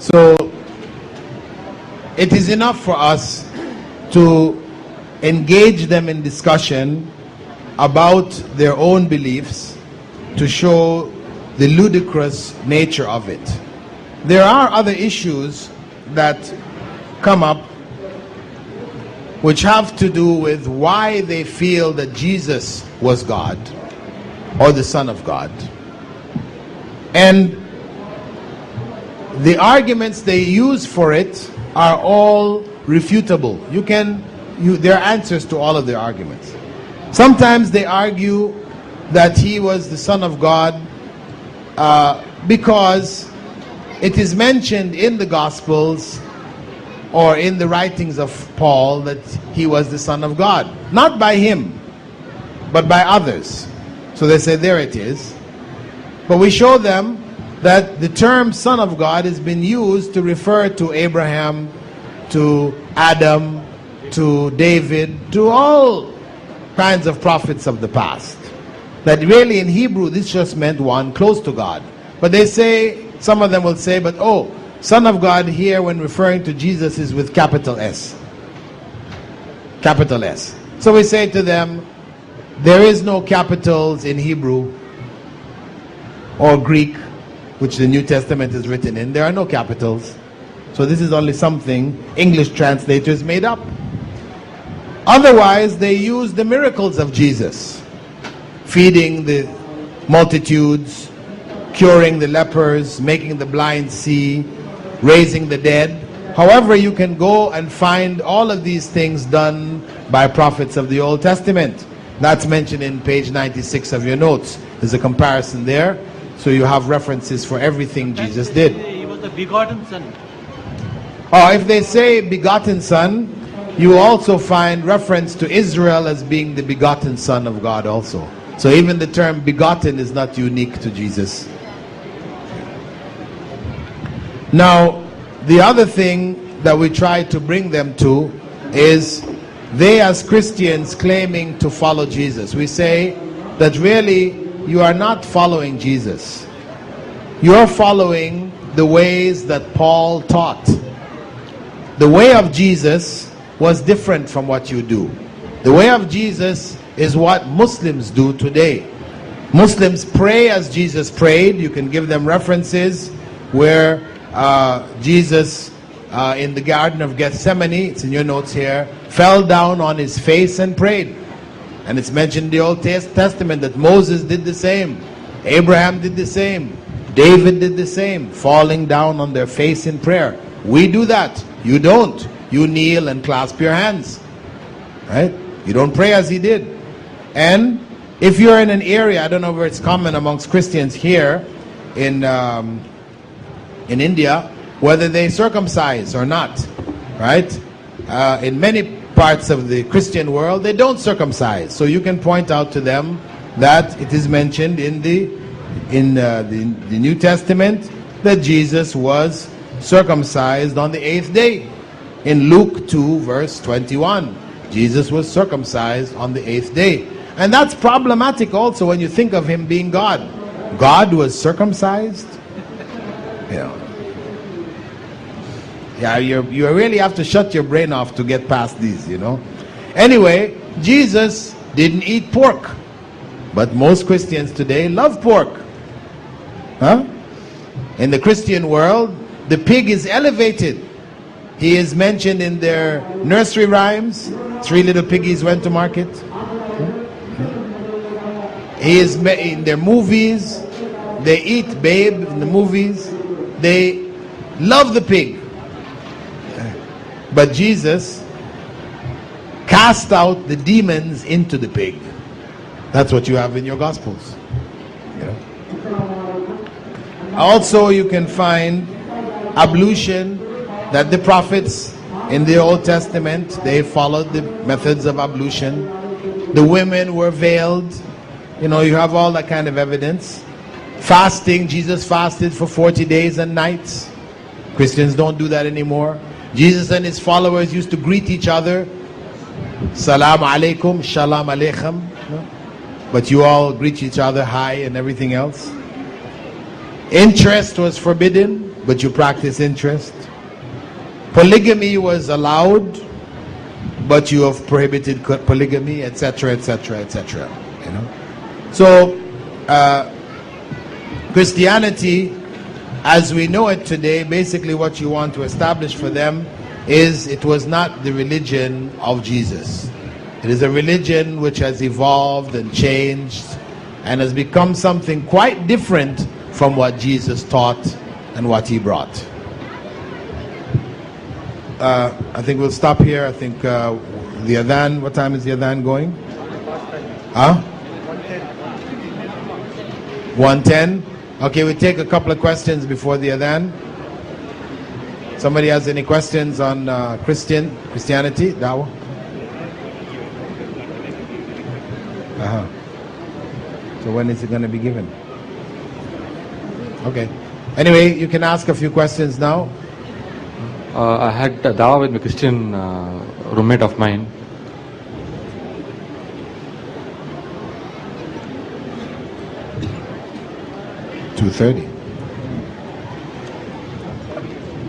So it is enough for us to engage them in discussion about their own beliefs to show the ludicrous nature of it. There are other issues that come up which have to do with why they feel that Jesus was God or the Son of God. And the arguments they use for it are all refutable. There are answers to all of their arguments. Sometimes they argue that he was the Son of God because it is mentioned in the Gospels or in the writings of Paul that he was the Son of God. Not by him, but by others. So they say, there it is. But we show them that the term Son of God has been used to refer to Abraham, to Adam, to David, to all kinds of prophets of the past. That really in Hebrew this just meant one close to God. But they say, some of them will say, but Son of God here when referring to Jesus is with capital S. Capital S. So we say to them, there is no capitals in Hebrew or Greek, which the New Testament is written in. There are no capitals. So this is only something English translators made up. Otherwise, they use the miracles of Jesus. Feeding the multitudes, curing the lepers, making the blind see, raising the dead. However, you can go and find all of these things done by prophets of the Old Testament. That's mentioned in page 96 of your notes. There's a comparison there. So you have references for everything Jesus did. He was the begotten Son. If they say begotten Son, you also find reference to Israel as being the begotten Son of God also. So even the term begotten is not unique to Jesus. Now, the other thing that we try to bring them to is they as Christians claiming to follow Jesus. We say that really you are not following Jesus. You are following the ways that Paul taught. The way of Jesus was different from what you do. The way of Jesus is what Muslims do today. Muslims pray as Jesus prayed. You can give them references where Jesus in the Garden of Gethsemane, it's in your notes here, fell down on his face and prayed. And it's mentioned in the Old Testament that Moses did the same, Abraham did the same, David did the same, falling down on their face in prayer. We do that. You don't. You kneel and clasp your hands. Right? You don't pray as he did. And if you're in an area, I don't know where it's common amongst Christians here in India, whether they circumcise or not. Right? In many parts of the Christian world, they don't circumcise. So you can point out to them that it is mentioned in the New Testament that Jesus was circumcised on the 8th day. In Luke 2 verse 21, Jesus was circumcised on the 8th day. And that's problematic also when you think of him being God. God was circumcised? Yeah, you really have to shut your brain off to get past these, Anyway, Jesus didn't eat pork. But most Christians today love pork. Huh? In the Christian world, the pig is elevated. He is mentioned in their nursery rhymes. 3 little piggies went to market. He is in their movies. They eat Babe in the movies. They love the pig. But Jesus cast out the demons into the pig. That's what you have in your Gospels. Also, you can find ablution, that the prophets in the Old Testament, they followed the methods of ablution. The women were veiled. You have all that kind of evidence. Fasting, Jesus fasted for 40 days and nights. Christians don't do that anymore. Jesus and his followers used to greet each other. Salam alaikum, shalom aleichem. But you all greet each other hi and everything else. Interest was forbidden. but you practice incest. Polygamy was allowed, but you have prohibited polygamy, etc., etc., etc. You know. So Christianity, as we know it today, basically what you want to establish for them is it was not the religion of Jesus. It is a religion which has evolved and changed and has become something quite different from what Jesus taught and what he brought. I think we'll stop here. I think the adhan, what time is the adhan going? 1:10. Okay, we'll take a couple of questions before the adhan. Somebody has any questions on Christianity? Dawah? So when is it going to be given? Okay. Anyway, you can ask a few questions now. I had a Dawah with a Christian roommate of mine. $2:30.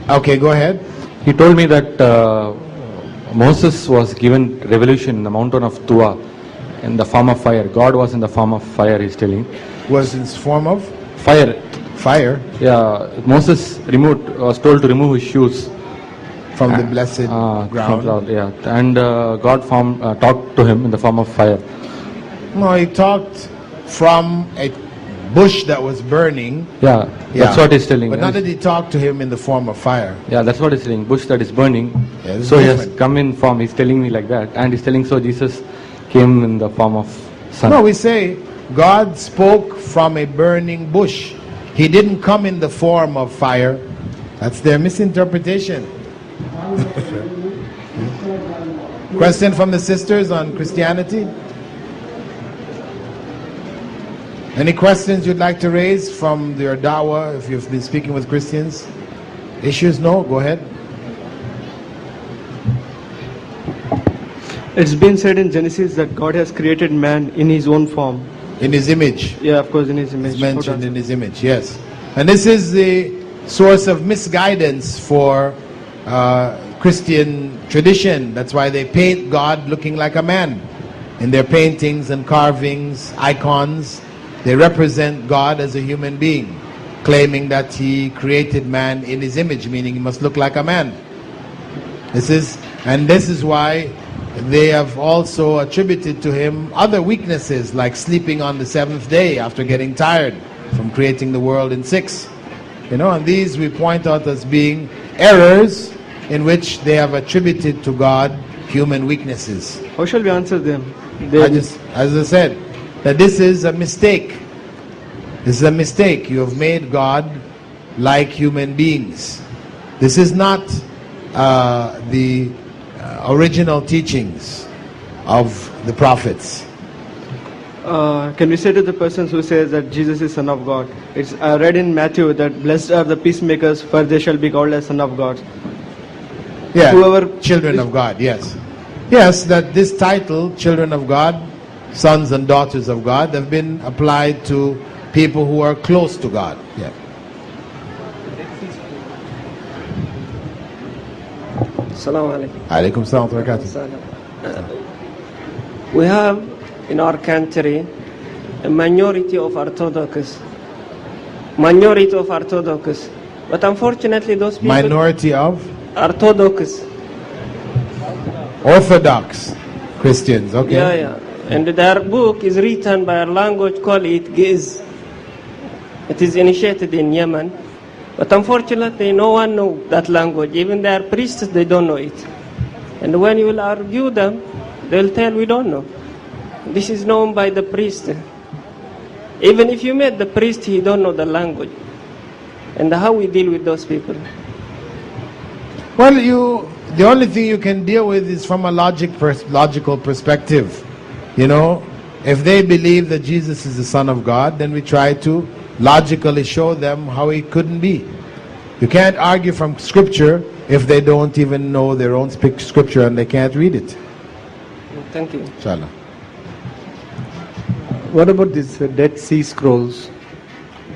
Okay, go ahead. He told me that Moses was given revelation in the mountain of Dawah in the form of fire. God was in the form of fire, he's telling. Was in form of? Fire. Fire? Yeah, Moses was told to remove his shoes. From the blessed ground? Yeah, and God talked to him in the form of fire. No, he talked from a bush that was burning. Yeah, that's what he's telling. But not that he talked to him in the form of fire. Yeah, that's what he's telling. Bush that is burning. Yeah, so he has come in form. He's telling me like that. And he's telling so Jesus came in the form of sun. No, we say God spoke from a burning bush. He didn't come in the form of fire. That's their misinterpretation. Question from the sisters on Christianity? Any questions you'd like to raise from your dawah if you've been speaking with Christians? Issues? No? Go ahead. It's been said in Genesis that God has created man in his own form. In his image. Yeah, of course, in his image. It's mentioned in his image, yes. And this is the source of misguidance for Christian tradition. That's why they paint God looking like a man. In their paintings and carvings, icons, they represent God as a human being, claiming that he created man in his image, meaning he must look like a man. This is why they have also attributed to him other weaknesses, like sleeping on the seventh day after getting tired from creating the world in 6. You know, and these we point out as being errors in which they have attributed to God human weaknesses. How shall we answer them? As I said, that this is a mistake. This is a mistake. You have made God like human beings. This is not the original teachings of the prophets. Can we say to the persons who says that Jesus is Son of God? It's read in Matthew that blessed are the peacemakers, for they shall be called as Son of God. Yeah, children of God, yes. Yes, that this title, children of God, sons and daughters of God, have been applied to people who are close to God. Yeah. Assalamu alaikum. Alaikum salam wa barakatuh. We have in our country a minority of Orthodox. But unfortunately those people... Minority of? Orthodox Christians, okay. Yeah. And their book is written by a language called Ge'ez. It is initiated in Yemen. But unfortunately no one knows that language. Even their priests, they don't know it. And when you will argue them, they'll tell we don't know. This is known by the priest. Even if you met the priest, he don't know the language. And how we deal with those people? Well, the only thing you can deal with is from a logical perspective. You know, if they believe that Jesus is the Son of God, then we try to logically show them how he couldn't be. You can't argue from Scripture if they don't even know their own Scripture and they can't read it. Thank you. Inshallah. What about these Dead Sea Scrolls?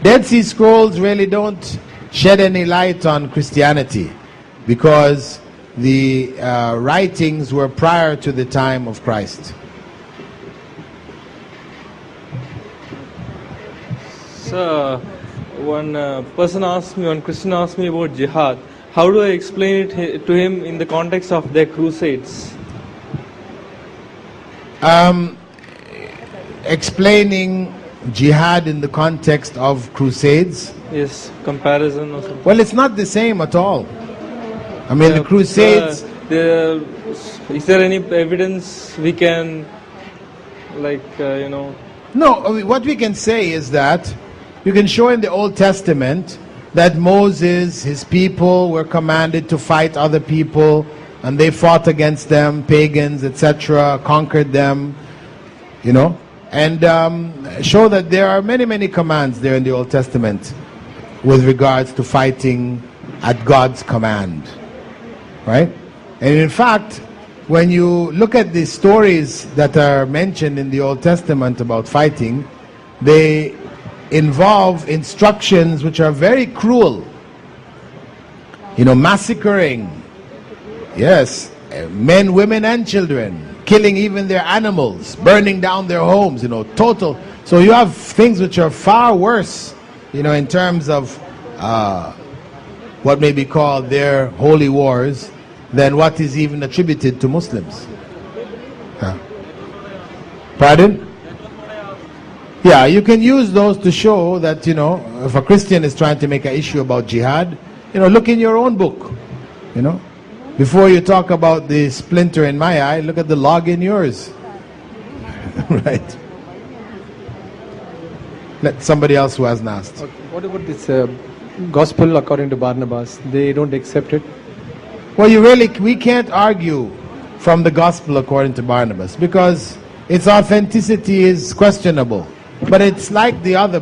Dead Sea Scrolls really don't shed any light on Christianity, because the writings were prior to the time of Christ. So, one one Christian asked me about jihad. How do I explain it to him in the context of their crusades? Explaining jihad in the context of crusades. Yes, comparison or something. Well, it's not the same at all. I mean, the crusades. Is there any evidence we can, No, what we can say is that you can show in the Old Testament that Moses, his people, were commanded to fight other people, and they fought against them, pagans, etc., conquered them, and show that there are many, many commands there in the Old Testament with regards to fighting at God's command, right? And in fact, when you look at the stories that are mentioned in the Old Testament about fighting, they involve instructions which are very cruel. Massacring, yes, men, women, and children, killing even their animals, burning down their homes, total. So you have things which are far worse, in terms of what may be called their holy wars, than what is even attributed to Muslims. Pardon? Yeah, you can use those to show that, if a Christian is trying to make an issue about jihad, look in your own book, Before you talk about the splinter in my eye, look at the log in yours. Right? Let somebody else who hasn't asked. Okay. What about this gospel according to Barnabas? They don't accept it? Well, we can't argue from the gospel according to Barnabas, because its authenticity is questionable. But it's like the other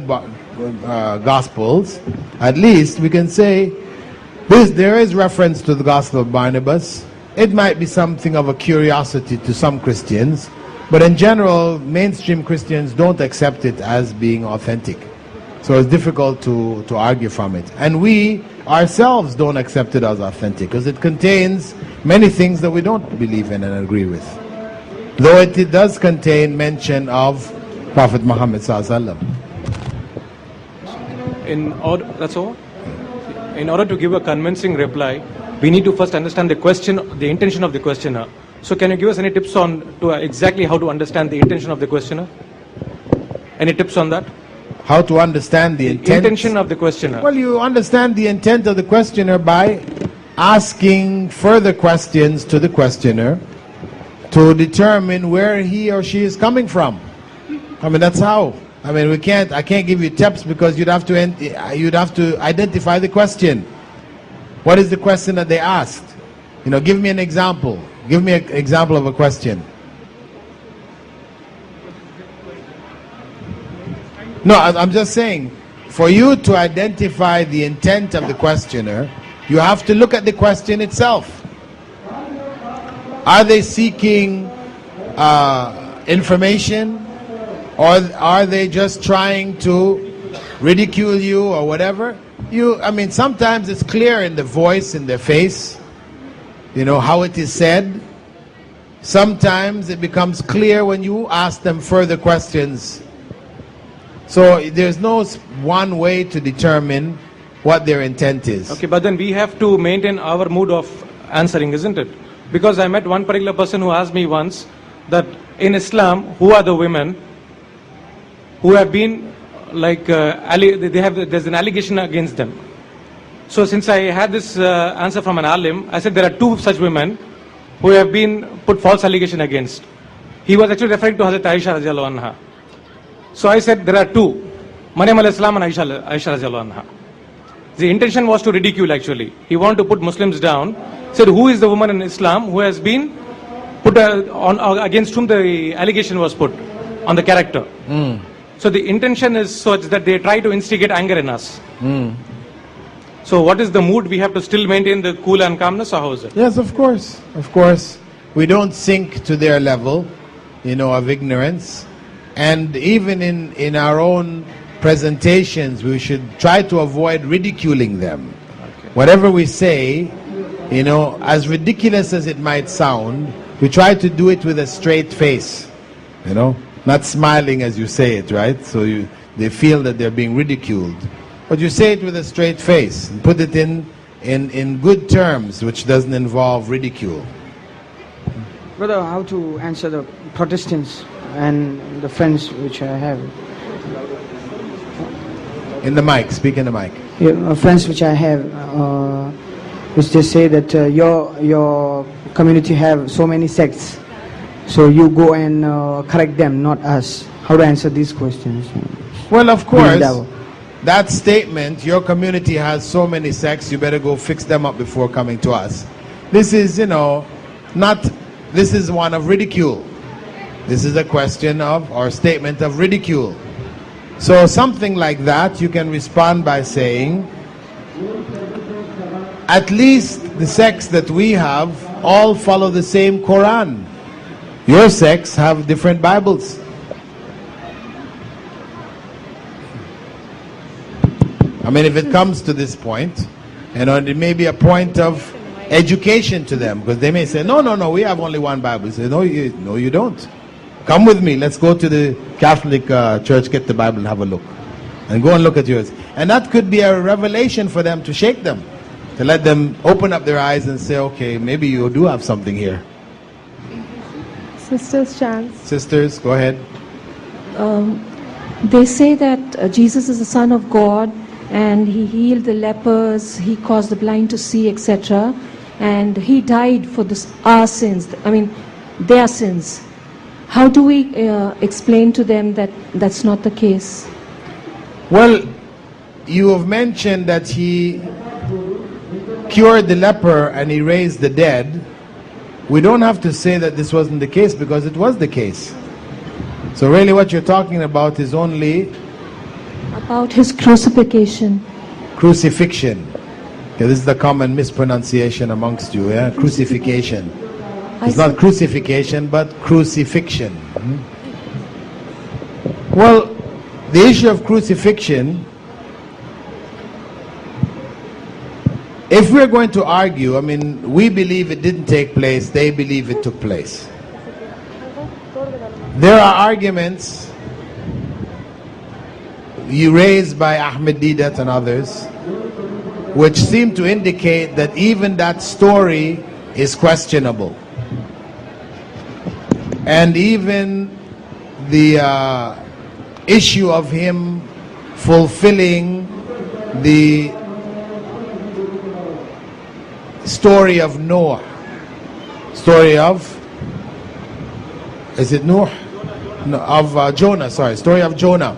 gospels. At least we can say there is reference to the gospel of Barnabas. It might be something of a curiosity to some Christians, but in general, mainstream Christians don't accept it as being authentic. So it's difficult to argue from it. And we ourselves don't accept it as authentic, because it contains many things that we don't believe in and agree with. Though it does contain mention of Prophet Muhammad sallallahu alaihi wasallam. That's all? In order to give a convincing reply, we need to first understand the question, the intention of the questioner. So can you give us any tips on exactly how to understand the intention of the questioner? Any tips on that? How to understand the intention of the questioner? Well, you understand the intent of the questioner by asking further questions to the questioner to determine where he or she is coming from. I mean, that's how. I mean, I can't give you tips, because you'd have to identify the question. What is the question that they asked? Give me an example. Give me an example of a question. No, I'm just saying, for you to identify the intent of the questioner, you have to look at the question itself. Are they seeking information? Or are they just trying to ridicule you or whatever? Sometimes it's clear in the voice, in their face, how it is said. Sometimes it becomes clear when you ask them further questions. So there's no one way to determine what their intent is. Okay, but then we have to maintain our mood of answering, isn't it? Because I met one particular person who asked me once that in Islam, who are the women who have been there's an allegation against them. So since I had this answer from an alim, I said there are two such women who have been put false allegation against. He was actually referring to Hazrat Aisha radiallahu anha. So I said there are two, Maryam alayhi salam and Aisha radiallahu anha. The intention was to ridicule actually. He wanted to put Muslims down. Said who is the woman in Islam who has been put against whom the allegation was put on the character. So the intention is such that they try to instigate anger in us. So what is the mood? We have to still maintain the cool and calmness, or how is it? Yes, of course. Of course. We don't sink to their level, of ignorance. And even in our own presentations, we should try to avoid ridiculing them. Whatever we say, as ridiculous as it might sound, we try to do it with a straight face, not smiling as you say it, right? So they feel that they're being ridiculed. But you say it with a straight face and put it in good terms, which doesn't involve ridicule. Brother, how to answer the Protestants and the friends which I have? In the mic, speak in the mic. Yeah, friends which I have, which they say that your community have so many sects, so you go and correct them, not us. How to answer these questions? Well, of course, that statement, your community has so many sects, you better go fix them up before coming to us. This is, this is one of ridicule. This is a question of, or statement of ridicule. So something like that, you can respond by saying, at least the sects that we have all follow the same Quran. Your sects have different Bibles. I mean, if it comes to this point, it may be a point of education to them, because they may say, no, we have only one Bible. You say, no, you don't. Come with me, let's go to the Catholic church, get the Bible and have a look. And go and look at yours. And that could be a revelation for them, to shake them, to let them open up their eyes and say, okay, maybe you do have something here. Sisters, chance. Sisters, go ahead. They say that Jesus is the Son of God, and he healed the lepers, he caused the blind to see, etc. And he died for our sins, their sins. How do we explain to them that that's not the case? Well, you have mentioned that he cured the leper and he raised the dead. We don't have to say that this wasn't the case, because it was the case. So really what you're talking about is only about his crucifixion. Crucifixion. Okay, this is the common mispronunciation amongst you, yeah? Crucifixion. It's not crucifixion, but crucifixion. Well, the issue of crucifixion, if we're going to argue, we believe it didn't take place, they believe it took place. There are arguments you raised by Ahmed Didat and others, which seem to indicate that even that story is questionable. And even the issue of him fulfilling the story of Noah, story of, is it Noah? No, of Jonah, sorry, story of Jonah.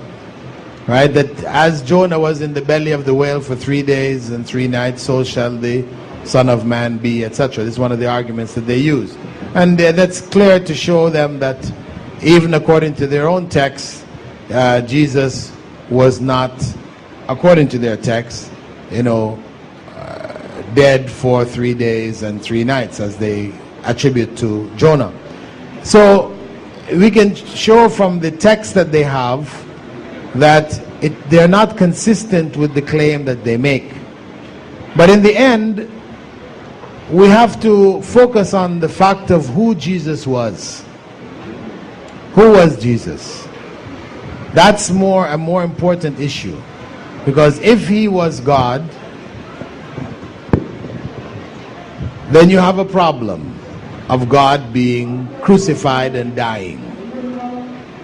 Right, that as Jonah was in the belly of the whale for 3 days and 3 nights, so shall the Son of Man be, etc. This is one of the arguments that they use. And that's clear to show them that even according to their own text, Jesus was not, according to their text, dead for 3 days and 3 nights, as they attribute to Jonah. So we can show from the text that they have that they're not consistent with the claim that they make. But in the end, we have to focus on the fact of who Jesus was. Who was Jesus? That's a more important issue. Because if he was God, then you have a problem of God being crucified and dying.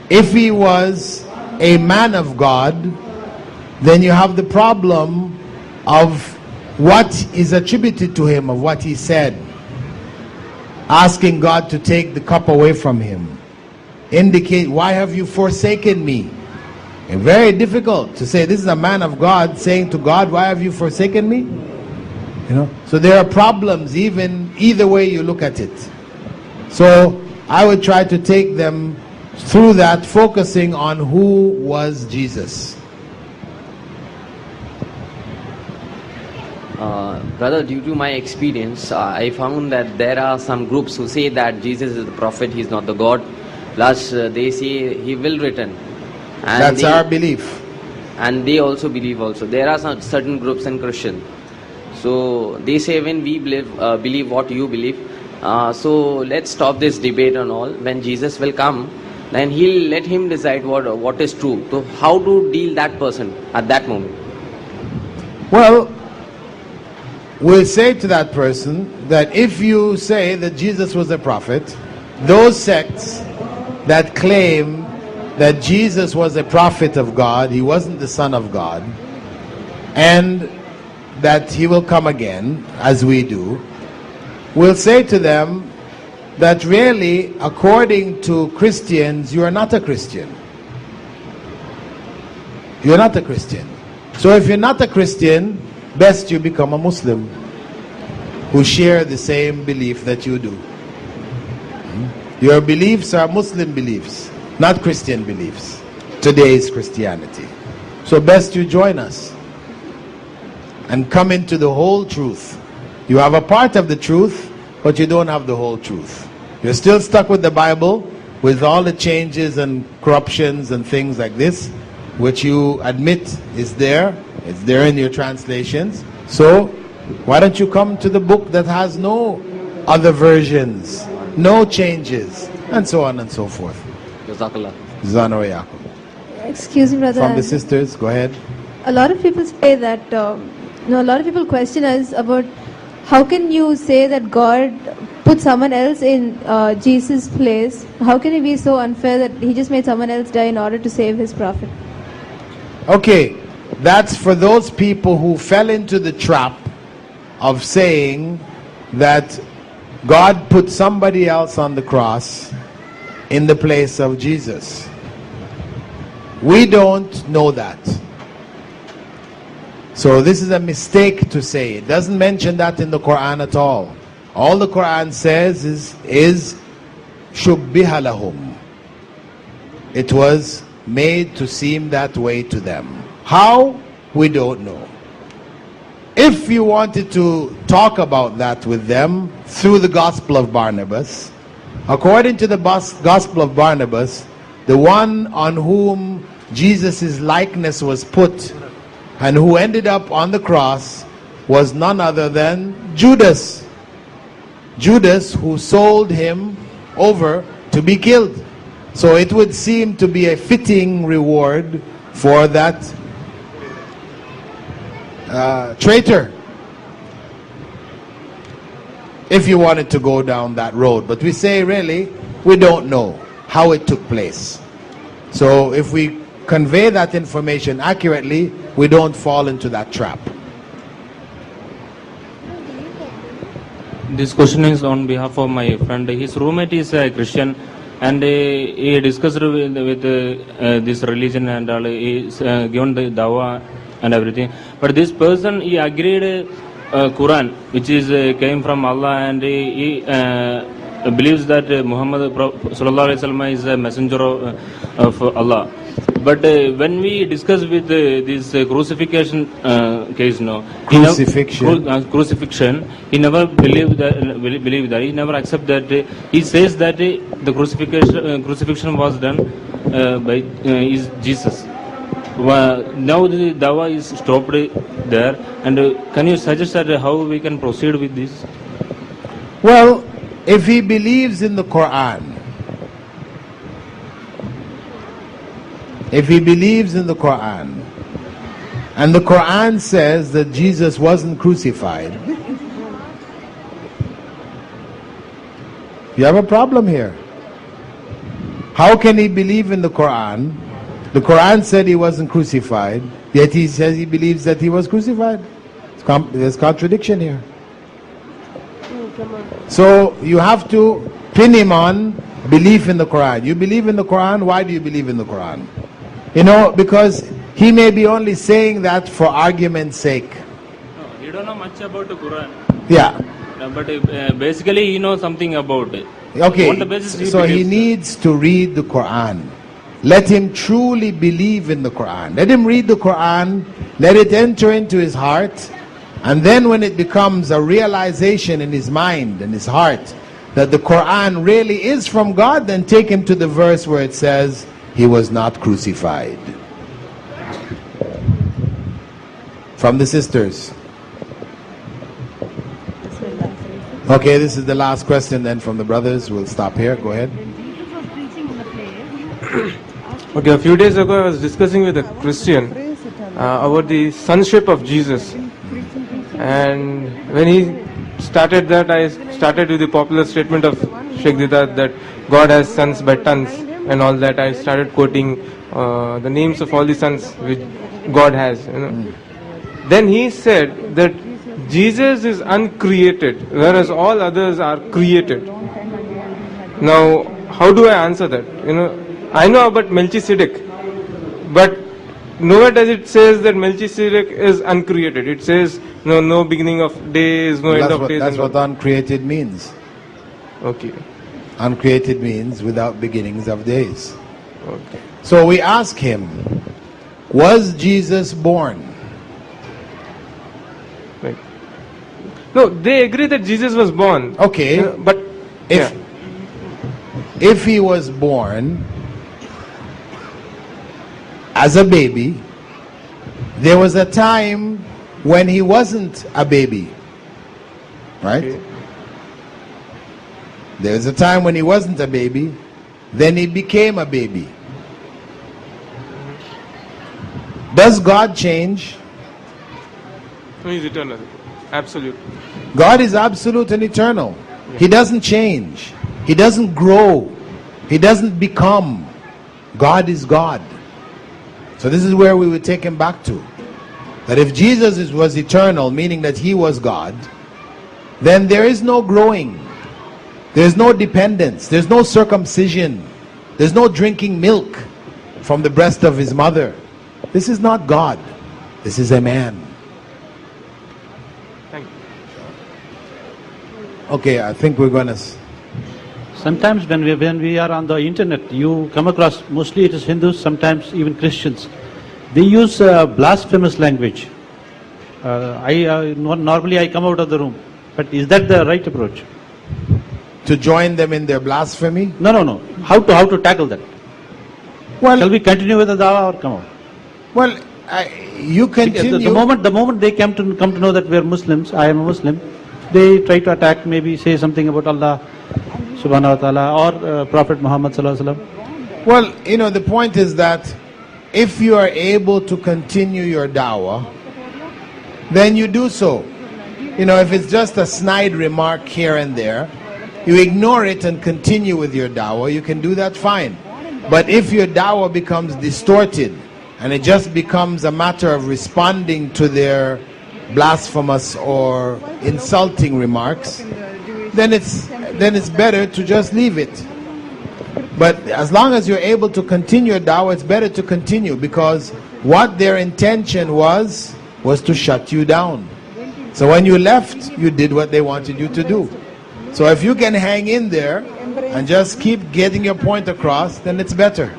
If he was a man of God, then you have the problem of what is attributed to him, of what he said, asking God to take the cup away from him. Indicate, why have you forsaken me? And very difficult to say, this is a man of God saying to God, why have you forsaken me? So there are problems either way you look at it. So I would try to take them through that, focusing on who was Jesus. Brother, due to my experience, I found that there are some groups who say that Jesus is the prophet, he is not the God. Plus, they say he will return. And that's our belief. and they also believe also. There are some certain groups in Christian. So they say when we believe what you believe. So let's stop this debate and all. When Jesus will come, then he'll let him decide what is true. So how to deal that person at that moment? Well, we'll say to that person that if you say that Jesus was a prophet, those sects that claim that Jesus was a prophet of God, he wasn't the Son of God, and that he will come again, as we do, we'll say to them that really, according to Christians, you are not a Christian. You're not a Christian. So if you're not a Christian, best you become a Muslim who share the same belief that you do. Your beliefs are Muslim beliefs, not Christian beliefs. Today's Christianity. So best you join us and come into the whole truth. You have a part of the truth, but you don't have the whole truth. You're still stuck with the Bible, with all the changes and corruptions and things like this, which you admit is there. It's there in your translations. So why don't you come to the book that has no other versions, no changes, and so on and so forth. Jazakallah. Zano Yaqub. Excuse me, brother. From the sisters, go ahead. A lot of people say that, a lot of people question us about how can you say that God put someone else in Jesus' place? How can he be so unfair that he just made someone else die in order to save his prophet? Okay, that's for those people who fell into the trap of saying that God put somebody else on the cross in the place of Jesus. We don't know that. So this is a mistake to say. It doesn't mention that in the Quran at all. All the Quran says is shubbiha lahum. It was made to seem that way to them. How? We don't know. If you wanted to talk about that with them through the Gospel of Barnabas, according to the Gospel of Barnabas, the one on whom Jesus' likeness was put and who ended up on the cross was none other than Judas. Judas, who sold him over to be killed. So it would seem to be a fitting reward for that traitor, if you wanted to go down that road. But we say really, we don't know how it took place. So if we convey that information accurately, we don't fall into that trap. This question is on behalf of my friend. His roommate is a Christian, and he discussed with this religion, and he is given the Dawah and everything. But this person, he agreed Quran, which is came from Allah, and he believes that Muhammad sallallahu alaihi wasallam is a messenger of Allah. But when we discuss with this crucifixion case, crucifixion, he never believe that. He never accept that. He says that the crucifixion was done by is Jesus. Now the Dawah is stopped there, and can you suggest that how we can proceed with this? Well, if he believes in the Quran, and the Quran says that Jesus wasn't crucified, you have a problem here. How can he believe in the Quran? The Quran said he wasn't crucified, yet he says he believes that he was crucified. There's contradiction here. So you have to pin him on belief in the Quran. You believe in the Quran, why do you believe in the Quran? Because he may be only saying that for argument's sake. No, he don't know much about the Quran. Yeah. But basically he knows something about it. Okay, on the basis so he needs to read the Quran. Let him truly believe in the Quran. Let him read the Quran, let it enter into his heart, and then when it becomes a realization in his mind and his heart that the Quran really is from God, then take him to the verse where it says he was not crucified. From the sisters. Okay, this is the last question then from the brothers. We'll stop here. Go ahead. Okay, a few days ago I was discussing with a Christian about the sonship of Jesus. And when he started that, I started with the popular statement of Sheikh Didat that God has sons by tons and all that. I started quoting the names of all the sons which God has. Then he said that Jesus is uncreated, whereas all others are created. Now, how do I answer that? I know about Melchizedek, but nowhere does it says that Melchizedek is uncreated. It says no beginning of days, no end of days. That's what uncreated means. Okay. Uncreated means without beginnings of days. Okay. So we ask him, was Jesus born? Right. No, they agree that Jesus was born. Okay. But if he was born as a baby, there was a time when he wasn't a baby, right? Okay. There was a time when he wasn't a baby, then he became a baby. Does God change? No, he's eternal. Absolute. God is absolute and eternal. He doesn't change. He doesn't grow. He doesn't become. God is God. So this is where we would take him back to. That if Jesus was eternal, meaning that he was God, then there is no growing. There's no dependence. There's no circumcision. There's no drinking milk from the breast of his mother. This is not God. This is a man. Thank you. Okay, I think we're going to... Sometimes when we are on the internet, you come across, mostly it is Hindus, sometimes even Christians. They use blasphemous language. Normally I come out of the room. But is that the right approach? To join them in their blasphemy? No. How to tackle that? Well, shall we continue with the dawah or come out? Well, you continue. The moment they come to know that we are Muslims, I am a Muslim, they try to attack, maybe say something about Allah subhanahu wa ta'ala or Prophet Muhammad sallallahu alaihi wasallam. Well, the point is that if you are able to continue your dawah, then you do so. If it's just a snide remark here and there, you ignore it and continue with your dawah, you can do that fine. But if your dawah becomes distorted and it just becomes a matter of responding to their blasphemous or insulting remarks, then it's better to just leave it. But as long as you're able to continue your dawah, it's better to continue, because what their intention was to shut you down. So when you left, you did what they wanted you to do. So if you can hang in there and just keep getting your point across, then it's better.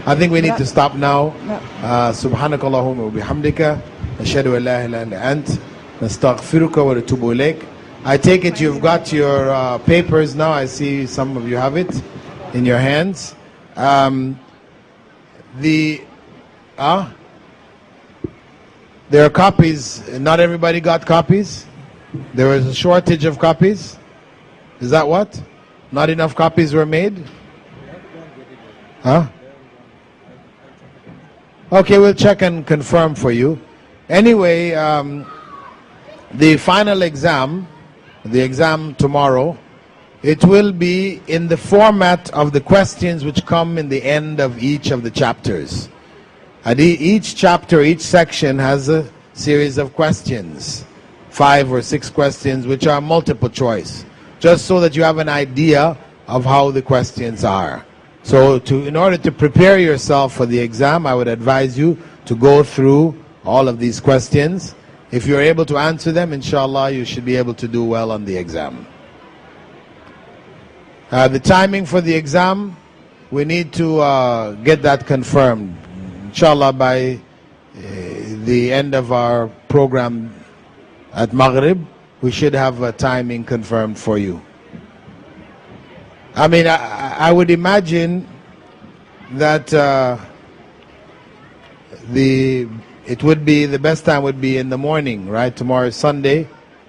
I think we need to stop now. Subhanakallahumma wa bihamdika, ashhadu an la ilaha illa ant, nastaghfiruka wa natubu ilayk. I take it you've got your papers now. I see some of you have it in your hands. There are copies. Not everybody got copies. There was a shortage of copies. Is that what? Not enough copies were made? Huh? Okay, we'll check and confirm for you. Anyway, the final exam, the exam tomorrow, it will be in the format of the questions which come in the end of each of the chapters. And each chapter, each section has a series of questions, 5 or 6 questions, which are multiple choice, just so that you have an idea of how the questions are. So in order to prepare yourself for the exam, I would advise you to go through all of these questions. If you're able to answer them, inshallah, you should be able to do well on the exam. The timing for the exam, we need to get that confirmed. Inshallah, by the end of our program at Maghrib, we should have a timing confirmed for you. I mean, I would imagine that the it would be, the best time would be in the morning, right? Tomorrow is Sunday.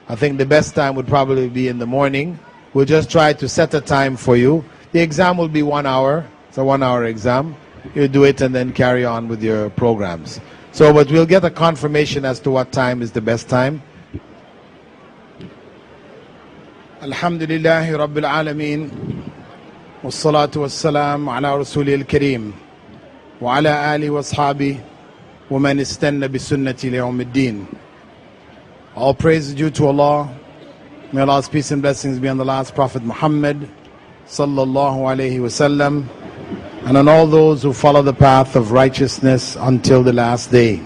I think the best time would probably be in the morning. We'll just try to set a time for you. The exam will be 1 hour. It's a 1 hour exam. You do it and then carry on with your programs. So, but we'll get a confirmation as to what time is the best time. Alhamdulillahi Rabbil Alameen. Wassalatu wassalam ala Rasulil Kareem. Wa ala ali wa ashabi. Wa man istanna bi sunnati li yawmiddin. All praise is due to Allah. May Allah's peace and blessings be on the last Prophet Muhammad sallallahu alayhi wasallam, and on all those who follow the path of righteousness until the last day.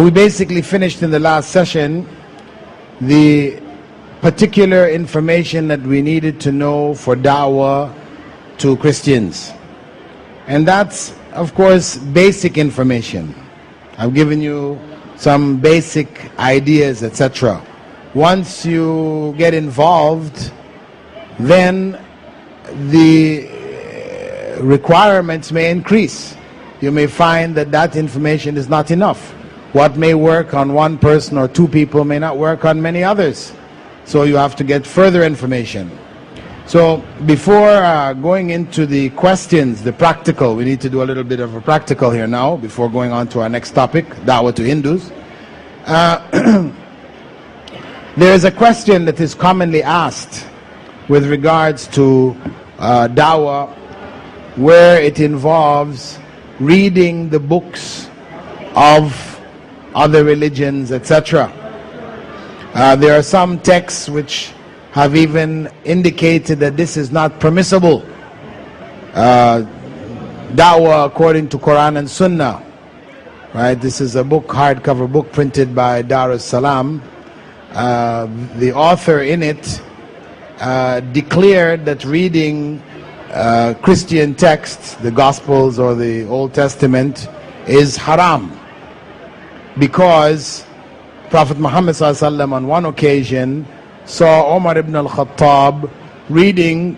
We basically finished in the last session the particular information that we needed to know for Dawah to Christians. And that's, of course, basic information. I've given you some basic ideas, etc. Once you get involved, then the requirements may increase. You may find that that information is not enough. What may work on one person or two people may not work on many others. So you have to get further information. So before going into the questions, the practical, we need to do a little bit of a practical here now before going on to our next topic, Dawah to Hindus. There is a question that is commonly asked with regards to Dawah, where it involves reading the books of other religions, etc. There are some texts which have even indicated that this is not permissible. Dawah according to Quran and Sunnah, right? This is a book, hardcover book printed by Dar es Salaam. The author in it declared that reading Christian texts, the Gospels or the Old Testament, is haram, because Prophet Muhammad ﷺ on one occasion saw Umar ibn al-Khattab reading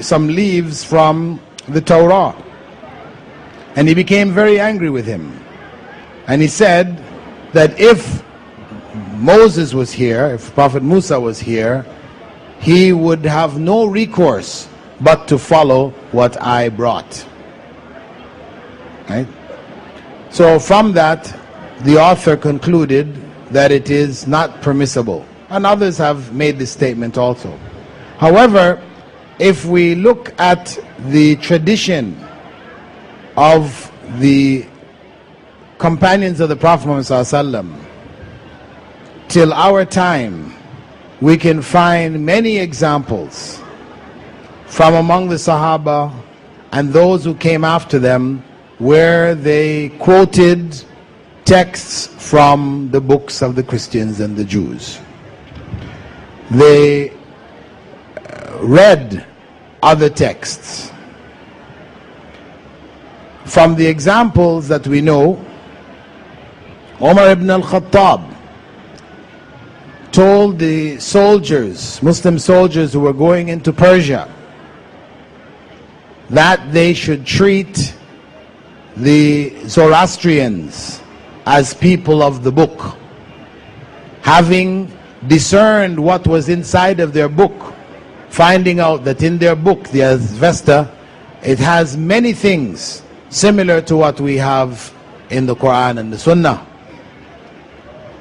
some leaves from the Torah, and he became very angry with him, and he said that if Moses was here, if Prophet Musa was here, he would have no recourse but to follow what I brought. Right? So from that, the author concluded that it is not permissible. And others have made this statement also. However, if we look at the tradition of the companions of the Prophet Muhammad ﷺ, till our time, we can find many examples from among the Sahaba and those who came after them where they quoted texts from the books of the Christians and the Jews. They read other texts. From the examples that we know, Umar ibn al-Khattab told the soldiers, Muslim soldiers who were going into Persia, that they should treat the Zoroastrians as people of the book, having discerned what was inside of their book, finding out that in their book, the Avesta, it has many things similar to what we have in the Quran and the Sunnah.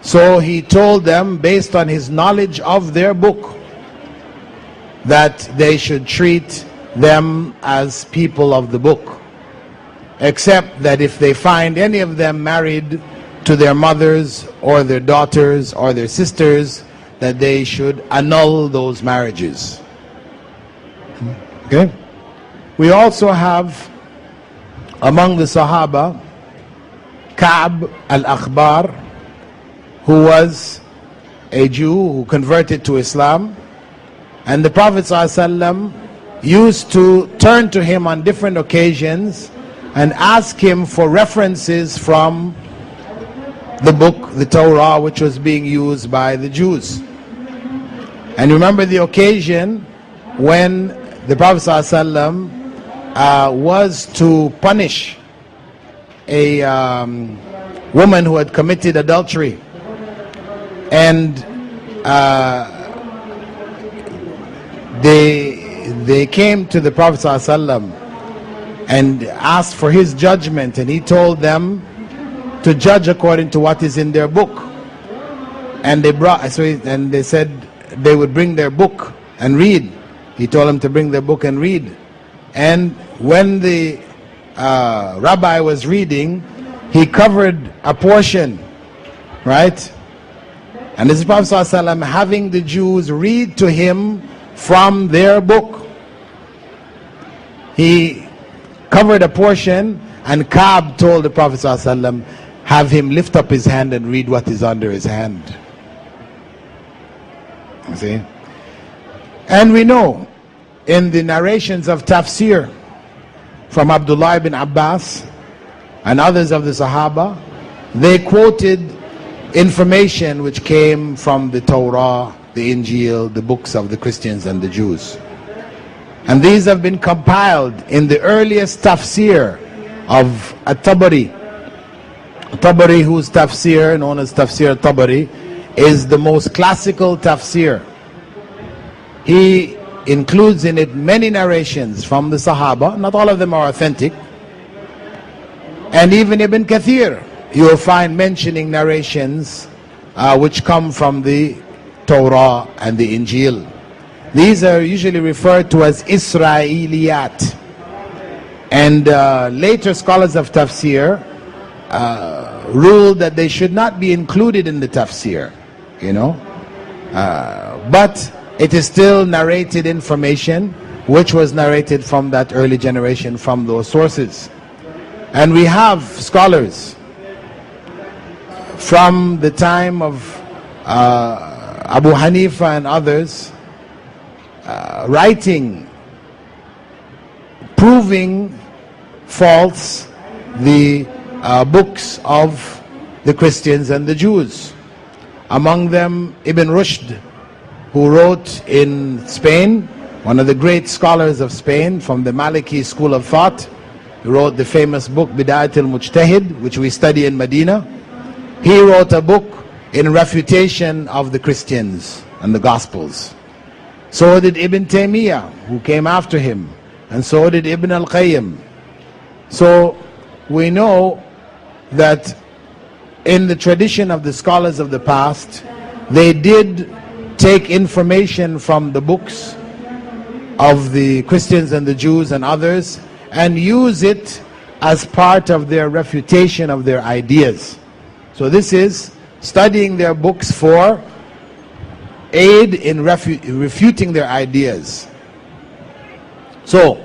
So he told them, based on his knowledge of their book, that they should treat them as people of the book, except that if they find any of them married to their mothers or their daughters or their sisters, that they should annul those marriages. Okay? We also have among the Sahaba Ka'b al-Akhbar, who was a Jew who converted to Islam, and the Prophet ﷺ used to turn to him on different occasions and ask him for references from the book, the Torah, which was being used by the Jews. And remember the occasion when the Prophet ﷺ was to punish a woman who had committed adultery, and they came to the Prophet ﷺ and asked for his judgment, and he told them to judge according to what is in their book. And they said they would bring their book and read. He told them to bring their book and read. And when the rabbi was reading, he covered a portion, right? And this is Prophet ﷺ having the Jews read to him from their book. He covered a portion, and Ka'b told the Prophet ﷺ, have him lift up his hand and read what is under his hand. You see? And we know in the narrations of tafsir from Abdullah ibn Abbas and others of the Sahaba, they quoted information which came from the Torah, the Injil, the books of the Christians and the Jews. And these have been compiled in the earliest tafsir of At-Tabari. Tabari, whose tafsir, known as Tafsir Tabari, is the most classical tafsir. He includes in it many narrations from the Sahaba. Not all of them are authentic. And even Ibn Kathir, you will find mentioning narrations which come from the Torah and the Injil. These are usually referred to as Israeliyat. And later scholars of tafsir ruled that they should not be included in the tafsir, you know. But it is still narrated information which was narrated from that early generation, from those sources. And we have scholars from the time of Abu Hanifa and others writing, proving false the books of the Christians and the Jews. Among them Ibn Rushd, who wrote in Spain, one of the great scholars of Spain from the Maliki school of thought. He wrote the famous book Bidayat al-Mujtahid, which we study in Medina. He wrote a book in refutation of the Christians and the Gospels. So did Ibn Taymiyyah, who came after him, and so did Ibn al-Qayyim. So we know that in the tradition of the scholars of the past, they did take information from the books of the Christians and the Jews and others and use it as part of their refutation of their ideas. So this is studying their books for aid in refuting their ideas. So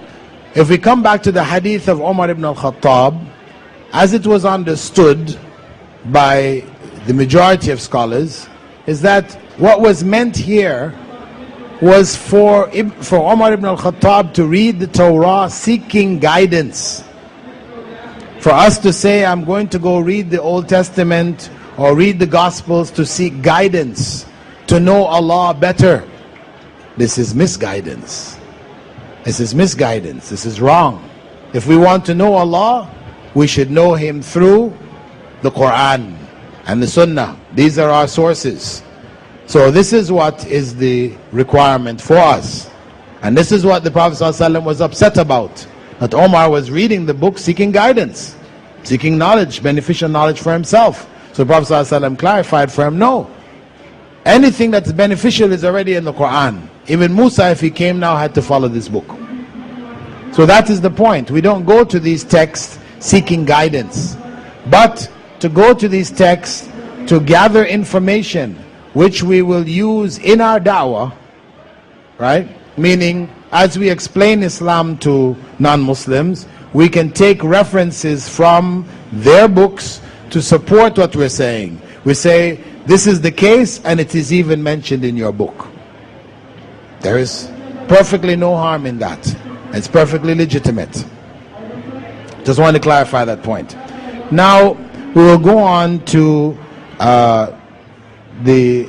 if we come back to the hadith of Umar ibn al-Khattab, as it was understood by the majority of scholars, is that what was meant here was for Umar ibn al-Khattab to read the Torah seeking guidance. For us to say, I'm going to go read the Old Testament or read the Gospels to seek guidance, to know Allah better, this is misguidance. This is misguidance. This is wrong. If we want to know Allah, we should know Him through the Quran and the Sunnah. These are our sources. So this is what is the requirement for us. And this is what the Prophet ﷺ was upset about. That Omar was reading the book seeking guidance, seeking knowledge, beneficial knowledge for himself. So the Prophet ﷺ clarified for him, no. Anything that's beneficial is already in the Quran. Even Musa, if he came now, had to follow this book. So that is the point. We don't go to these texts seeking guidance, but to go to these texts to gather information which we will use in our da'wah, right? Meaning, as we explain Islam to non-Muslims, we can take references from their books to support what we're saying. We say, this is the case, and it is even mentioned in your book. There is perfectly no harm in that. It's perfectly legitimate. Just want to clarify that point. Now, we will go on to the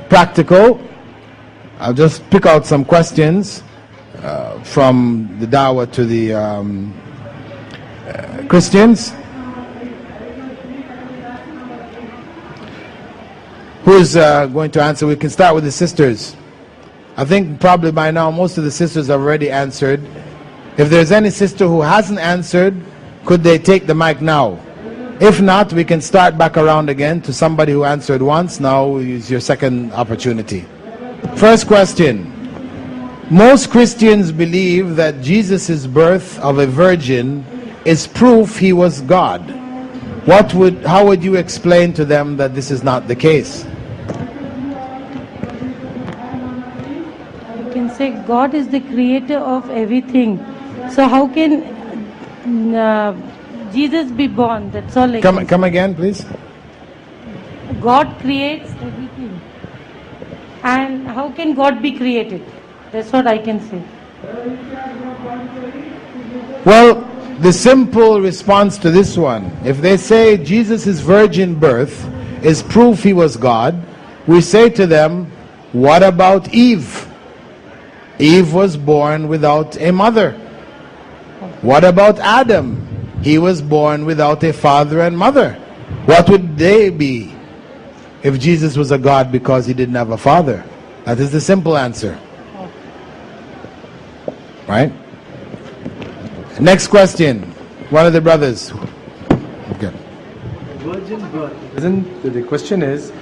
practical. I'll just pick out some questions from the Dawah to the Christians. Who's going to answer? We can start with the sisters. I think probably by now most of the sisters have already answered. If there's any sister who hasn't answered, could they take the mic now? If not, we can start back around again to somebody who answered once. Now is your second opportunity. First question. Most Christians believe that Jesus' birth of a virgin is proof he was God. How would you explain to them that this is not the case? You can say God is the creator of everything. So how can Jesus be born? That's all I can say. Come again, please. God creates everything. And how can God be created? That's what I can say. Well, the simple response to this one, if they say Jesus' virgin birth is proof he was God, we say to them, what about Eve? Eve was born without a mother. What about Adam? He was born without a father and mother. What would they be if Jesus was a God because he didn't have a father? That is the simple answer. Right? Next question. One of the brothers. Okay. Virgin birth. The question is,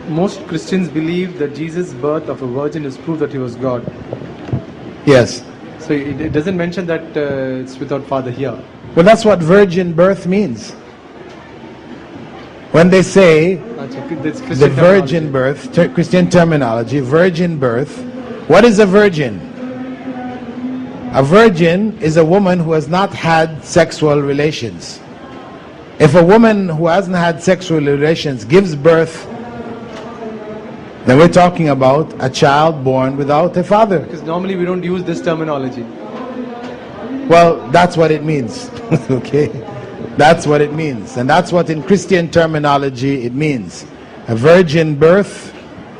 most Christians believe that Jesus' birth of a virgin is proof that he was God. Yes. So it doesn't mention that it's without father here. Well, that's what virgin birth means. When they say the virgin birth, Christian terminology, virgin birth, what is a virgin? A virgin is a woman who has not had sexual relations. If a woman who hasn't had sexual relations gives birth, then we're talking about a child born without a father. Because normally we don't use this terminology. Well, that's what it means. Okay? That's what it means. And that's what in Christian terminology it means. A virgin birth,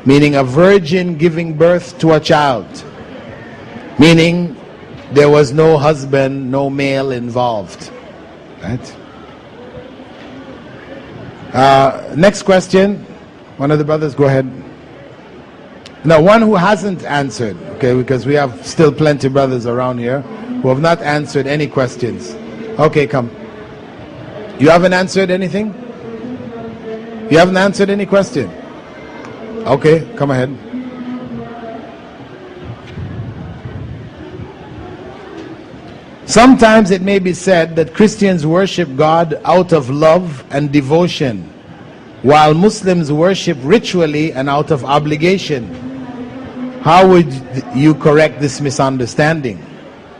meaning a virgin giving birth to a child. Meaning there was no husband, no male involved. Right? Next question. One of the brothers, go ahead. Now, one who hasn't answered, okay, because we have still plenty of brothers around here who have not answered any questions. Okay, come. You haven't answered anything? You haven't answered any question? Okay, come ahead. Sometimes it may be said that Christians worship God out of love and devotion, while Muslims worship ritually and out of obligation. How would you correct this misunderstanding?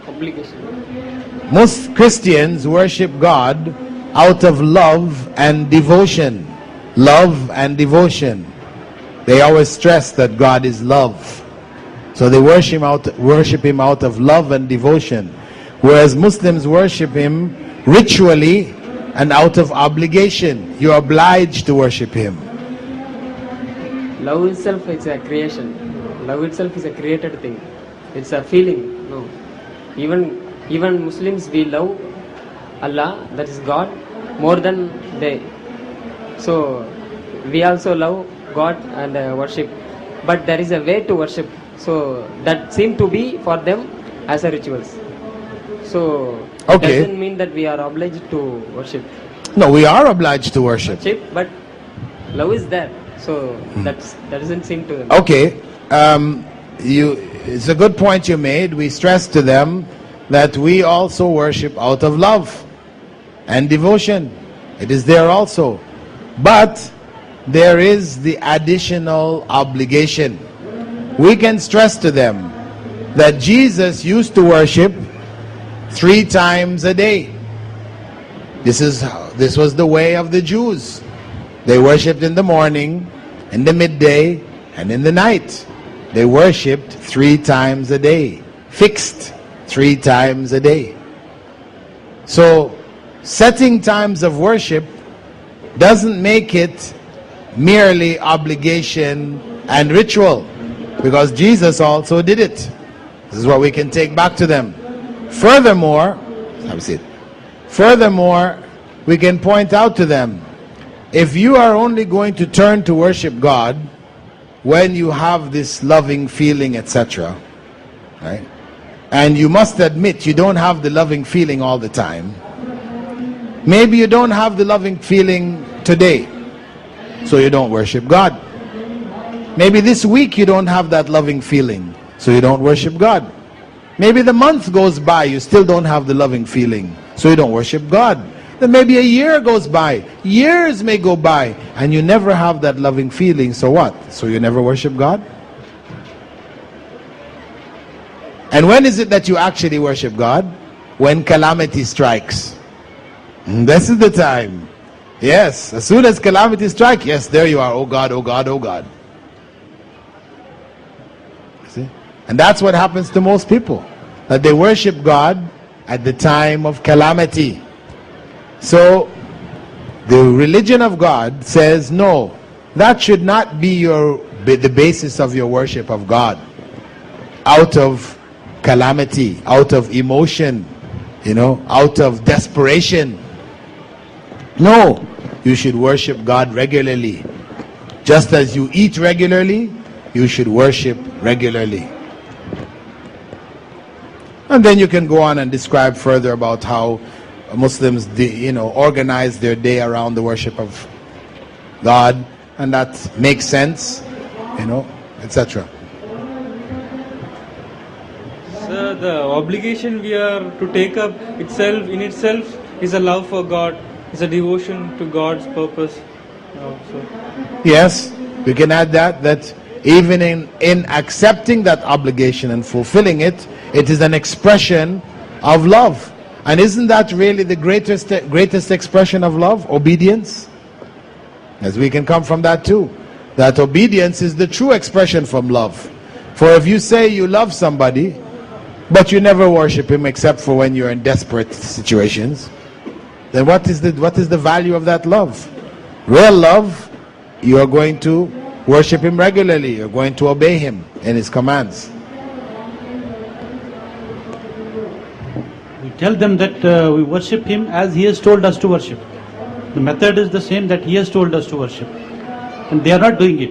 Obligation. Most Christians worship God out of love and devotion. Love and devotion. They always stress that God is love. So they worship him out of love and devotion. Whereas Muslims worship him ritually and out of obligation. You're obliged to worship him. Love itself is a creation. Love itself is a created thing. It's a feeling. No. Even Muslims, we love Allah, that is God, more than they. So we also love God and worship. But there is a way to worship. So that seem to be for them as a rituals. So it doesn't mean that we are obliged to worship. No, we are obliged to worship. But love is there. So that doesn't seem to them. Okay. It's a good point you made. We stress to them that we also worship out of love and devotion. It is there also. But there is the additional obligation. We can stress to them that Jesus used to worship 3 times a day. This was the way of the Jews. They worshipped in the morning, in the midday, and in the night. They worshipped 3 times a day. Fixed 3 times a day. So, setting times of worship doesn't make it merely obligation and ritual, because Jesus also did it. This is what we can take back to them. Furthermore, we can point out to them if you are only going to turn to worship God when you have this loving feeling, etc., right? And you must admit you don't have the loving feeling all the time. Maybe you don't have the loving feeling today, so you don't worship God. Maybe this week you don't have that loving feeling, so you don't worship God. Maybe the month goes by, you still don't have the loving feeling, so you don't worship God. Then maybe a year goes by, years may go by, and you never have that loving feeling, so what? So you never worship God? And when is it that you actually worship God? When calamity strikes. This is the time. Yes, as soon as calamity strikes, yes, there you are, oh God, oh God, oh God. See? And that's what happens to most people, that they worship God at the time of calamity. So the religion of God says, no, that should not be the basis of your worship of God. Out of calamity, out of emotion, out of desperation. No, you should worship God regularly. Just as you eat regularly, you should worship regularly. And then you can go on and describe further about how Muslims, organize their day around the worship of God, and that makes sense, etc. Sir, the obligation we are to take up in itself is a love for God, is a devotion to God's purpose. Yes, we can add that even in accepting that obligation and fulfilling it, it is an expression of love. And isn't that really the greatest expression of love? Obedience? As we can come from that too. That obedience is the true expression from love. For if you say you love somebody, but you never worship him except for when you're in desperate situations, then what is the value of that love? Real love, you are going to worship him regularly. You're going to obey him in his commands. We tell them that we worship him as he has told us to worship. The method is the same that he has told us to worship. And they are not doing it.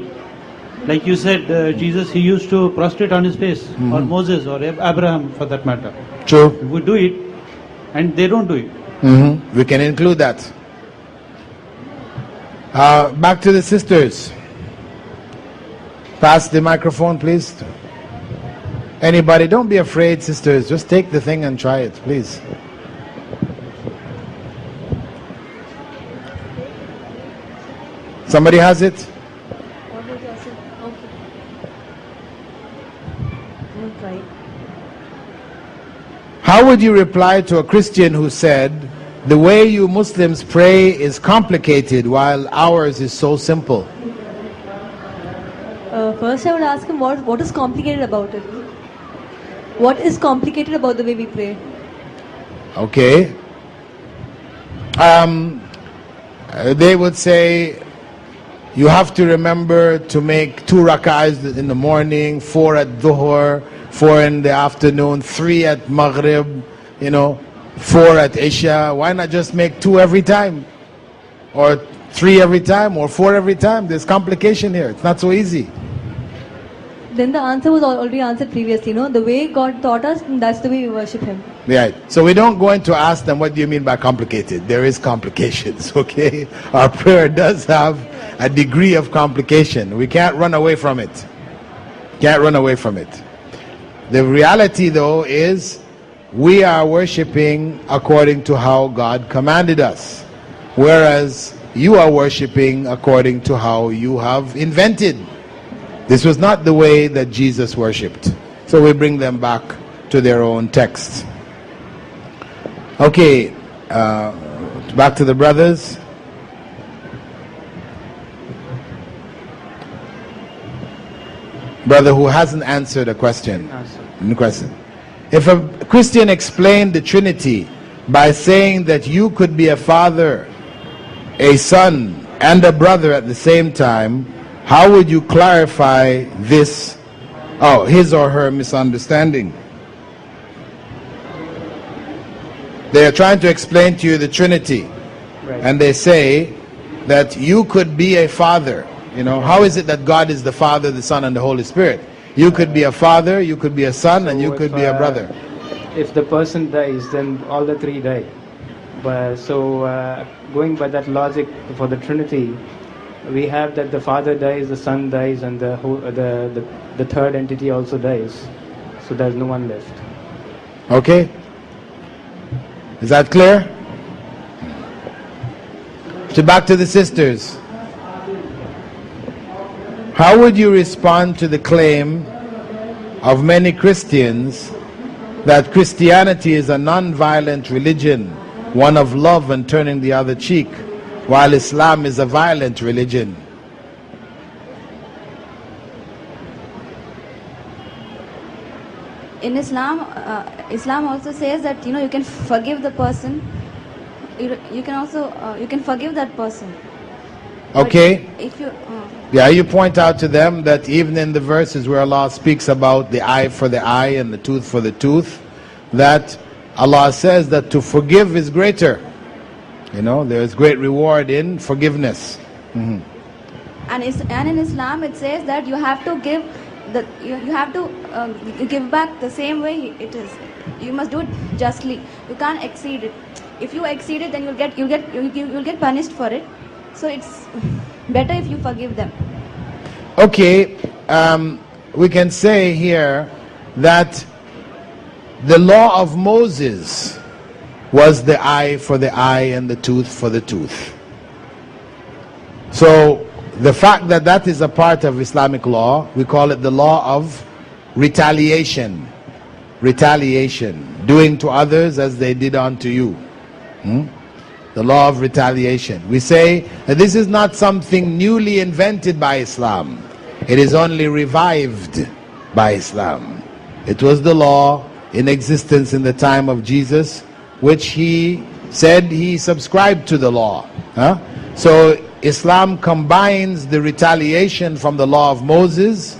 Like you said, Jesus, he used to prostrate on his face, or Moses, or Abraham for that matter. True. We do it, and they don't do it. We can include that. Back to the sisters. Pass the microphone, please. Anybody, don't be afraid, sisters. Just take the thing and try it, please. Somebody has it? How would you reply to a Christian who said, the way you Muslims pray is complicated while ours is so simple? First I would ask him what is complicated about it? What is complicated about the way we pray? Okay. They would say, you have to remember to make 2 rak'ahs in the morning, 4 at Dhuhr, 4 in the afternoon, 3 at Maghrib, 4 at Isha. Why not just make 2 every time? Or 3 every time, or 4 every time? There's complication here. It's not so easy. Then the answer was already answered previously, the way God taught us, that's the way we worship him. Right. So we don't go in to ask them, what do you mean by complicated? There is complications, okay? Our prayer does have a degree of complication. We can't run away from it. Can't run away from it. The reality though is, we are worshipping according to how God commanded us. Whereas you are worshipping according to how you have invented. This was not the way that Jesus worshipped. So we bring them back to their own text. Okay, back to the brothers. Brother who hasn't answered a question. If a Christian explained the Trinity by saying that you could be a father, a son, and a brother at the same time, how would you clarify this, his or her misunderstanding? They are trying to explain to you the Trinity. Right. And they say that you could be a father. You know, how is it that God is the Father, the Son, and the Holy Spirit? You could be a father, you could be a son, and you could be a brother. If the person dies, then all the three die. But going by that logic for the Trinity, we have that the Father dies, the Son dies, and the third entity also dies. So there's no one left. Okay? Is that clear? So back to the sisters. How would you respond to the claim of many Christians that Christianity is a non-violent religion, one of love and turning the other cheek, while Islam is a violent religion? In Islam, Islam also says that you can forgive the person. You can also you can forgive that person. Okay. But if you Yeah, you point out to them that even in the verses where Allah speaks about the eye for the eye and the tooth for the tooth, that Allah says that to forgive is greater. There is great reward in forgiveness. and in Islam it says that you have to give you have to give back the same way it is. You must do it justly. You can't exceed it. If you exceed it, then you'll get punished for it. So it's better if you forgive them. Okay, we can say here that the law of Moses was the eye for the eye and the tooth for the tooth. So the fact that that is a part of Islamic law, we call it the law of retaliation. Retaliation, doing to others as they did unto you. The law of retaliation. We say that this is not something newly invented by Islam. It is only revived by Islam. It was the law in existence in the time of Jesus, which he said he subscribed to the law. So Islam combines the retaliation from the law of Moses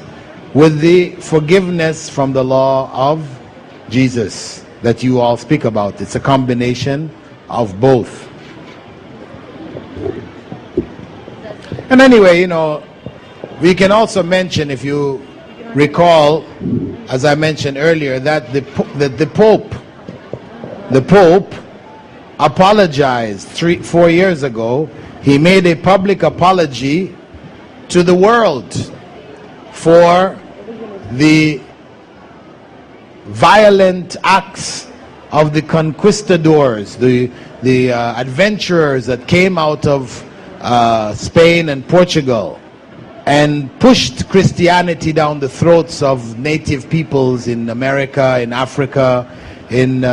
with the forgiveness from the law of Jesus that you all speak about. It's a combination of both. And anyway, we can also mention, if you recall, as I mentioned earlier, that the Pope apologized 4 years ago. He made a public apology to the world for the violent acts of the conquistadors, the adventurers that came out of Spain and Portugal and pushed Christianity down the throats of native peoples in America, in Africa, in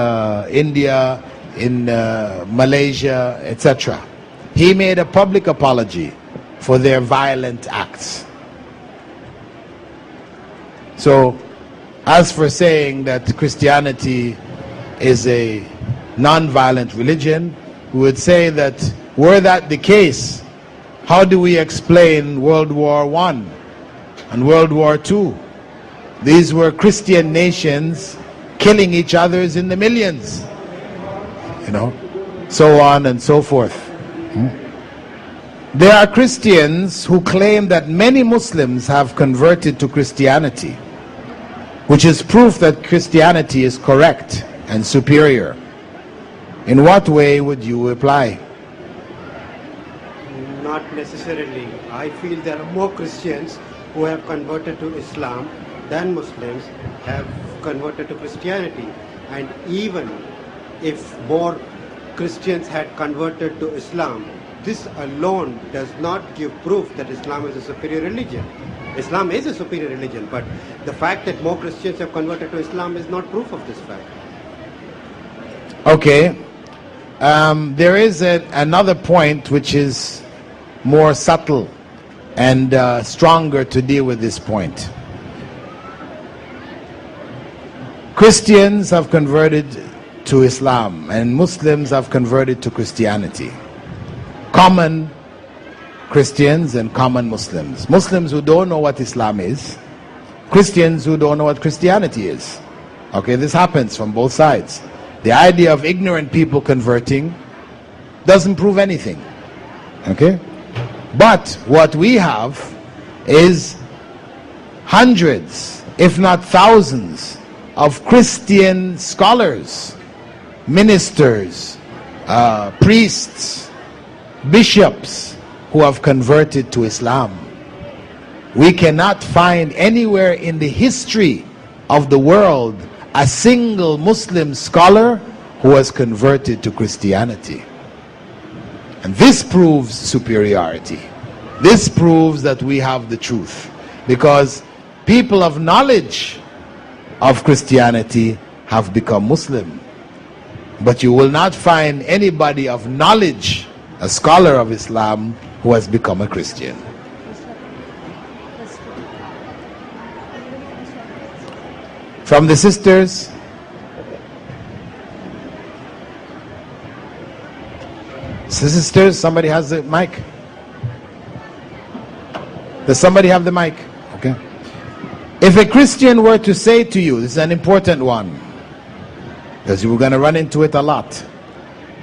India, in Malaysia, etc. He made a public apology for their violent acts. So, as for saying that Christianity is a non-violent religion, we would say that were that the case, how do we explain World War I and World War II? These were Christian nations killing each other in the millions, so on and so forth. There are Christians who claim that many Muslims have converted to Christianity, which is proof that Christianity is correct and superior. In what way would you reply? Not necessarily. I feel there are more Christians who have converted to Islam than Muslims have converted to Christianity. And even if more Christians had converted to Islam, this alone does not give proof that Islam is a superior religion. Islam is a superior religion, but the fact that more Christians have converted to Islam is not proof of this fact. Okay. There is another point which is more subtle and stronger to deal with this point. Christians have converted to Islam and Muslims have converted to Christianity. Common Christians and common Muslims. Muslims who don't know what Islam is, Christians who don't know what Christianity is. Okay, this happens from both sides. The idea of ignorant people converting doesn't prove anything. Okay? But what we have is hundreds, if not thousands, of Christian scholars, ministers, priests, bishops who have converted to Islam. We cannot find anywhere in the history of the world a single Muslim scholar who has converted to Christianity. And this proves superiority. This proves that we have the truth. Because people of knowledge of Christianity have become Muslim. But you will not find anybody of knowledge, a scholar of Islam, who has become a Christian. From the sisters. Sisters, somebody has the mic? Does somebody have the mic? Okay. If a Christian were to say to you, this is an important one, because we're going to run into it a lot.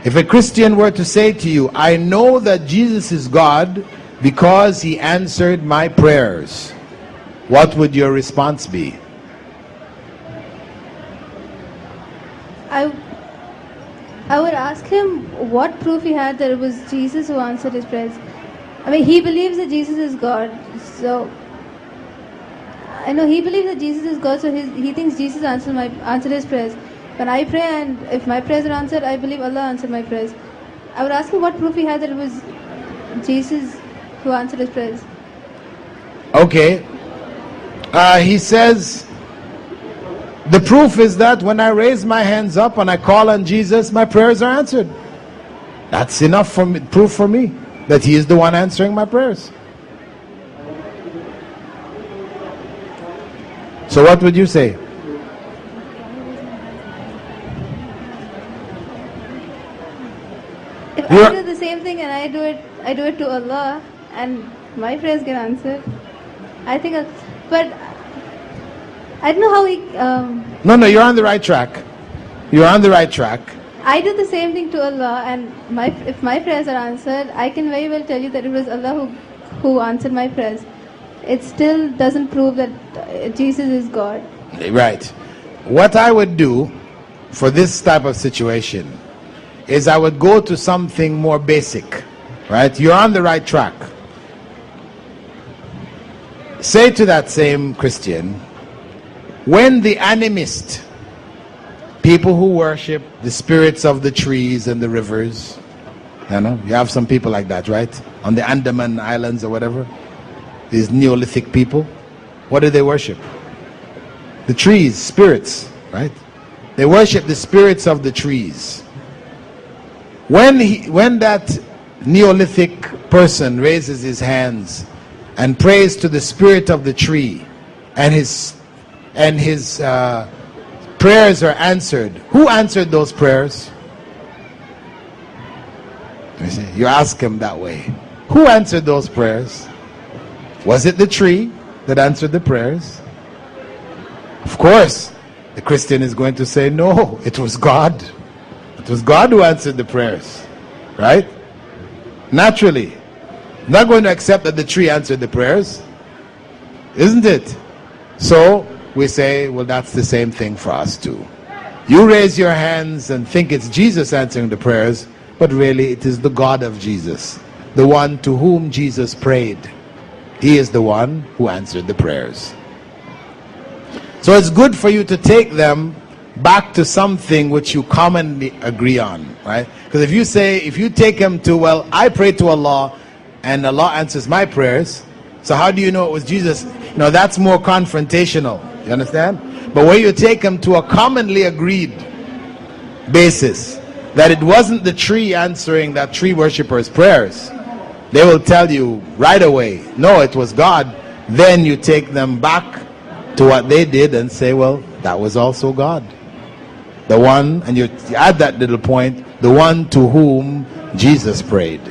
If a Christian were to say to you, I know that Jesus is God because he answered my prayers, what would your response be? I would ask him what proof he had that it was Jesus who answered his prayers. I mean, he believes that Jesus is God, so I know he believes that Jesus is God, so he thinks Jesus answered his prayers. When I pray and if my prayers are answered, I believe Allah answered my prayers. I would ask him what proof he had that it was Jesus who answered his prayers. Okay. He says, the proof is that when I raise my hands up and I call on Jesus, my prayers are answered. That's enough proof for me that he is the one answering my prayers. So what would you say? If I do the same thing and I do it to Allah and my prayers get answered, I think, but I don't know how he. No, you're on the right track. You're on the right track. I do the same thing to Allah, and if my prayers are answered, I can very well tell you that it was Allah who answered my prayers. It still doesn't prove that Jesus is God. Right. What I would do for this type of situation is I would go to something more basic. Right? You're on the right track. Say to that same Christian, when the animist, people who worship the spirits of the trees and the rivers, you have some people like that, right? On the Andaman Islands or whatever, these Neolithic people, what do they worship? The trees, spirits, right? They worship the spirits of the trees. When that Neolithic person raises his hands and prays to the spirit of the tree, and his prayers are answered, who answered those prayers? You ask him that way. Who answered those prayers? Was it the tree that answered the prayers? Of course, the Christian is going to say, no, it was God. It was God who answered the prayers. Right? Naturally. Not going to accept that the tree answered the prayers. Isn't it? So, we say, well, that's the same thing for us too. You raise your hands and think it's Jesus answering the prayers, but really it is the God of Jesus, the one to whom Jesus prayed. He is the one who answered the prayers. So it's good for you to take them back to something which you commonly agree on, right? Because if you take them to, well, I pray to Allah and Allah answers my prayers, so how do you know it was Jesus? That's more confrontational. You understand? But when you take them to a commonly agreed basis, that it wasn't the tree answering that tree worshipper's prayers, they will tell you right away, no, it was God. Then you take them back to what they did and say, well, that was also God. The one, and you add that little point, the one to whom Jesus prayed.